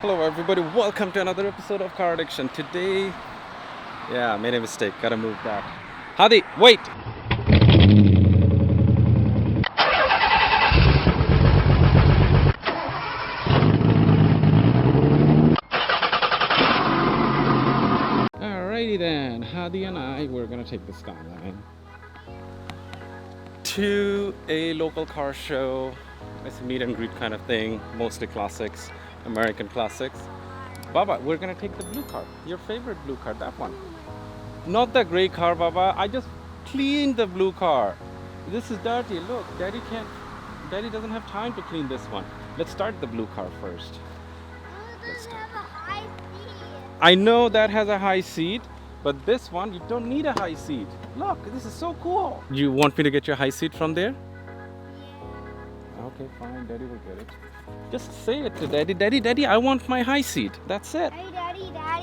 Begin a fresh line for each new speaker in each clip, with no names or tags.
Hello everybody, welcome to another episode of Car Addiction. Today, made a mistake, gotta move that. Hadi, wait! Alrighty then, Hadi and I, we're gonna take the Skyline to a local car show. It's a meet and greet kind of thing, mostly classics. American classics. Baba, we're gonna take the blue car. Your favorite blue car, that one. Not the gray car, Baba. I just cleaned the blue car. This is dirty. Look, Daddy doesn't have time to clean this one. Let's start the blue car first.
Let's have a high seat.
I know that has a high seat, but this one, you don't need a high seat. Look, this is so cool. You want me to get your high seat from there?
Yeah.
Okay, fine. Daddy will get it. Just say it to Daddy. Daddy, I want my high seat. That's it.
Hey, Daddy, I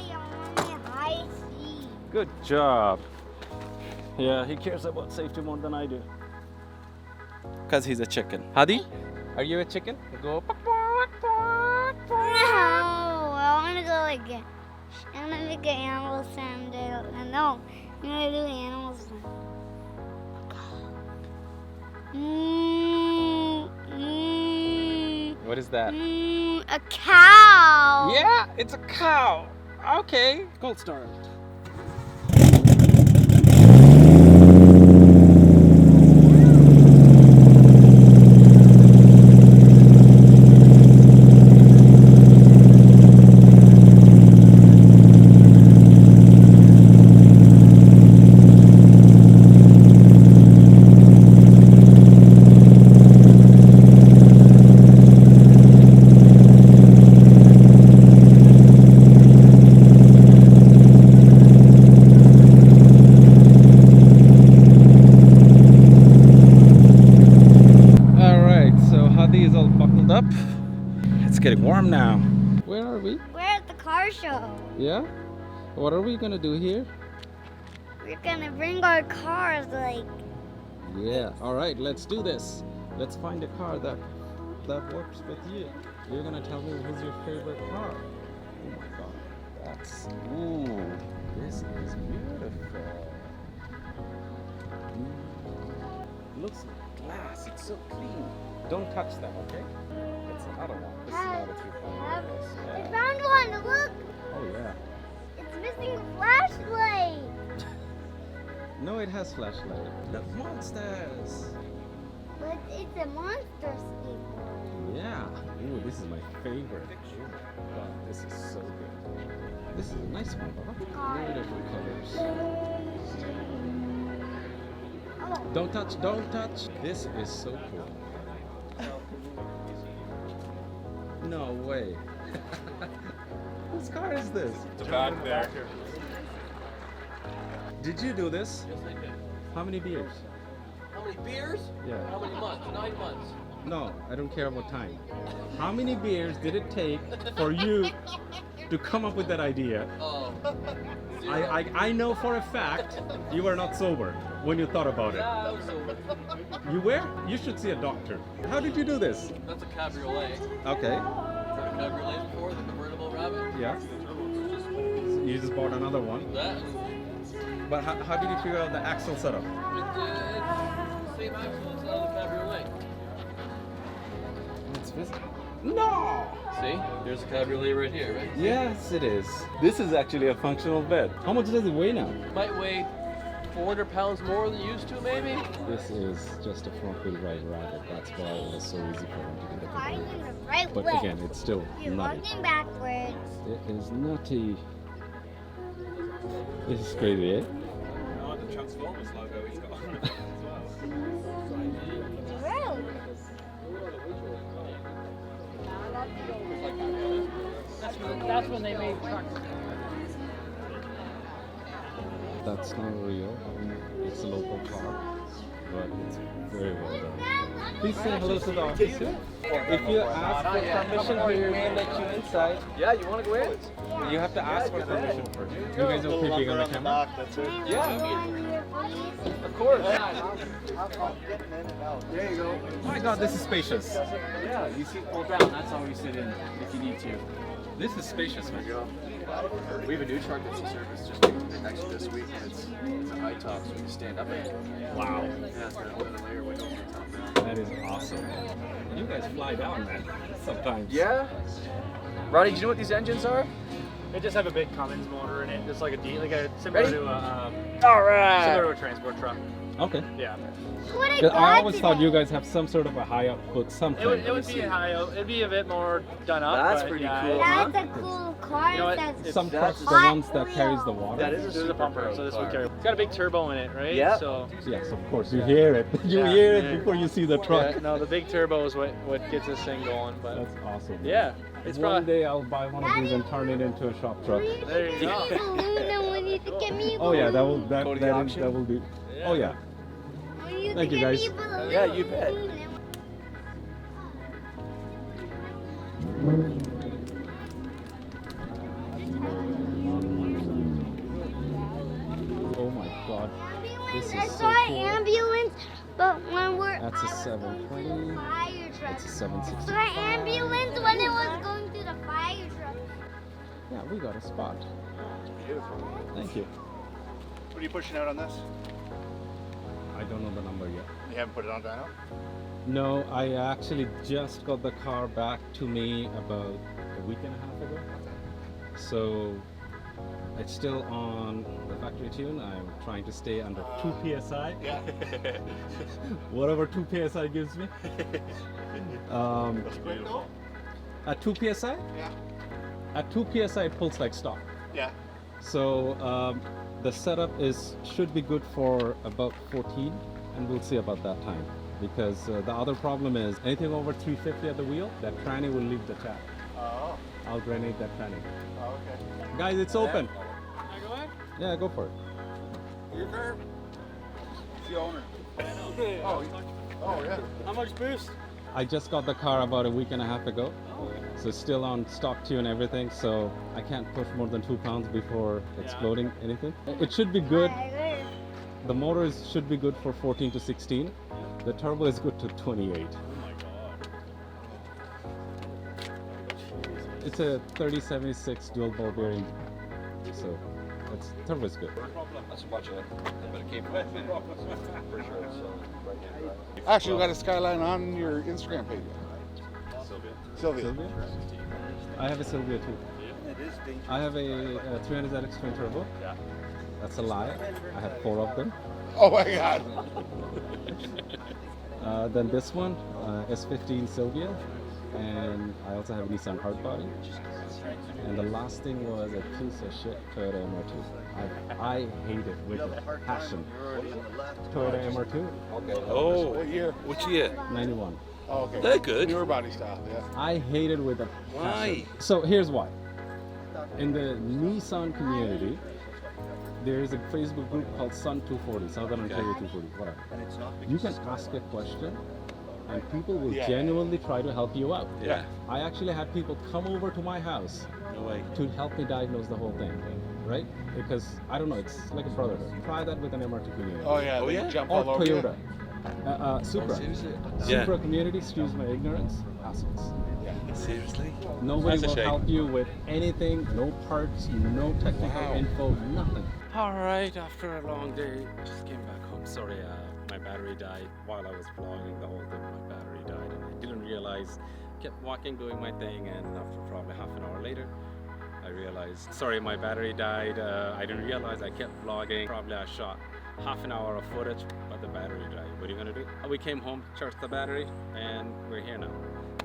want a high seat.
Good job. Yeah, he cares about safety more than I do. Because he's a chicken. Hadi, are you a chicken? Go.
No, I want to go like I'm gonna make an animal sound. No, I'm gonna do animal sound.
What is that?
A cow.
Yeah, it's a cow. Okay. Gold star. Is all buckled up. It's getting warm now. Where are we?
We're at the car show.
Yeah? What are we gonna do here?
We're gonna bring our cars
Yeah, alright, let's do this. Let's find a car that works with you. You're gonna tell me who's your favorite car. Oh my god. This is beautiful. Looks like glass, it's so clean. Don't touch them, okay? It's another one. This is not a 3.0.
I found one. Look.
Oh yeah.
It's missing a flashlight.
No, it has flashlight. The monsters.
But it's a monster skateboard.
Yeah. Ooh, this is my favorite. Oh my god, this is so good. This is a nice one, Baba. Beautiful colors.
Oh.
Don't touch. This is so cool. No way. Whose car is this?
It's back there.
Did you do this?
Yes, I did.
How many beers?
How many beers?
Yeah.
How many months? 9 months.
No, I don't care about time. How many beers did it take for you to come up with that idea?
Oh.
I know for a fact you were not sober when you thought about it.
Yeah, I was sober.
You were? You should see a doctor. How did you do this?
That's a cabriolet.
Okay.
Heard of cabriolets before? The convertible rabbit?
Yeah. So you just bought another one.
That.
But how did you figure out the axle setup?
It's the same axle as the cabriolet.
It's visible. No!
See? There's a cabriolet right here, right?
Yes, it is. This is actually a functional bed. How much does it weigh now?
Might weigh 400 pounds more than it used to, maybe?
This is just a front-wheel drive rabbit. That's why it was so easy for him to get the
Going in
convertible.
the right
But
way.
again, it's still
You're
nutty.
walking backwards.
It is nutty. This is crazy, eh?
I like the Transformers logo he's got on it.
It's road.
That's when they made trucks.
That's not real. It's a local car, but it's very well done. Please say hello to the officer. If you ask for permission, we may let you inside.
Yeah, you want to go in?
You have to ask for permission first. You guys okay being on the camera?
Yeah. Of course.
There you go.
Oh my god, this is spacious.
Yeah, you sit pull down. That's how you sit in if you need to.
This is spacious, man.
We have a new truck that's in service just actually this week, and it's a high top, so we can stand up in it.
Wow.
Yeah, it's got another layer window on the top now.
That is awesome. You guys fly down, man, sometimes.
Yeah. Roddy, do you know what these engines are?
They just have a big Cummins motor in it, just like a similar
Ready?
to a
All right.
similar to a transport truck.
Okay.
Yeah.
What
'Cause I always thought
today.
you guys have some sort of a high output something.
It would be high. It'd be a bit more done up.
That's
but
pretty
yeah,
cool.
That's a cool car.
You know what?
That's
Some trucks, the
Hot
ones that carries the
wheels.
water.
That is a
There's
super
a pumper, so this would carry. It's got a big turbo in it, right?
Yeah.
So
Yes, of course. You hear it. You
Yeah.
hear it before you see the truck.
yeah, no, the big turbo is what gets this thing going. But
That's awesome.
yeah, it's
One
probably.
day I'll buy one of these and turn it into a shop truck.
There you go.
When you think of me,
Oh yeah, that will
Go to the
that
auction?
will be. Oh yeah.
when you
Thank
think
you,
of
guys.
me, balloon,
Yeah, you bet.
Oh my God. This
I
is so
saw an
cool.
ambulance, but when we're
That's a
out of
720.
the fire truck.
It's a
So
760.
an ambulance when it was going through the fire truck.
Yeah, we got a spot. Thank you.
What are you pushing out on this?
I don't know the number yet.
You haven't put it on dyno?
No, I actually just got the car back to me about a week and a half ago. So it's still on the factory tune. I'm trying to stay under 2 psi.
Yeah.
Whatever 2 psi gives me.
That's beautiful.
At 2 psi?
Yeah.
At 2 psi it pulls like stock.
Yeah.
So the setup should be good for about 14, and we'll see about that time. Because the other problem is anything over 350 at the wheel, that tranny will leave the tap.
Oh.
I'll grenade that tranny.
Oh, okay.
Guys, it's open.
Can I go in?
Yeah, go for it.
Your car? It's the owner. Oh, yeah.
How much boost?
I just got the car about a week and a half ago. So it's still on stock tune and everything, so I can't push more than 2 pounds before exploding anything. It should be good. The motor should be good for 14 to 16. The turbo is good to 28. It's a 3076 dual ball bearing, so turbo is good.
That's a bunch of a bit of cable. For sure. So,
Actually, we got a Skyline on your Instagram page. Sylvia.
Sylvia? I have a Sylvia too. I have a 300ZX twin turbo. That's a lie. I have 4 of them.
Oh my God.
Then this one, S15 Sylvia, and I also have a Nissan hardbody. And the last thing was a piece of shit Toyota MR2. I hate it with a passion. Toyota MR2,
Oh,
What year?
which year?
91.
Oh, okay.
They're good.
Newer body style, yeah.
I hate it with a passion.
Why?
So here's why. In the Nissan community, there is a Facebook group called Sun 240, Southern Ontario 240, whatever. You can ask a question and people will
Yeah.
genuinely try to help you out.
Yeah.
I actually had people come over to my house
No way.
to help me diagnose the whole thing, right? Because, I don't know, it's like a brotherhood. Try that with an MR2 community.
Oh, yeah.
Oh,
they
yeah?
jump
Or
all over you.
Toyota. Supra.
Seriously?
Supra
Yeah.
community, excuse my ignorance, assholes.
Seriously?
Nobody
That's a
will
shame.
help you with anything, no parts, no technical
Wow.
info, nothing.
All right, after a long day, just came back home. Sorry, my battery died while I was vlogging the whole thing. My battery died, and I didn't realize. Kept walking, doing my thing, and after probably half an hour later, I realized. Sorry, my battery died. I didn't realize. I kept vlogging. Probably I shot half an hour of footage, but the battery died. What are you gonna do? We came home, charged the battery, and we're here now.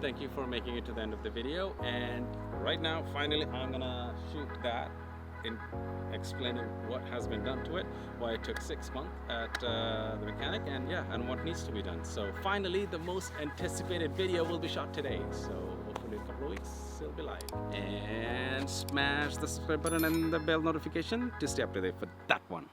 Thank you for making it to the end of the video. And right now, finally, I'm gonna shoot that in explaining what has been done to it, why it took 6 months at the mechanic, and yeah, and what needs to be done. So finally, the most anticipated video will be shot today. So hopefully in a couple of weeks, it'll be live. And smash the subscribe button and the bell notification to stay up to date for that one.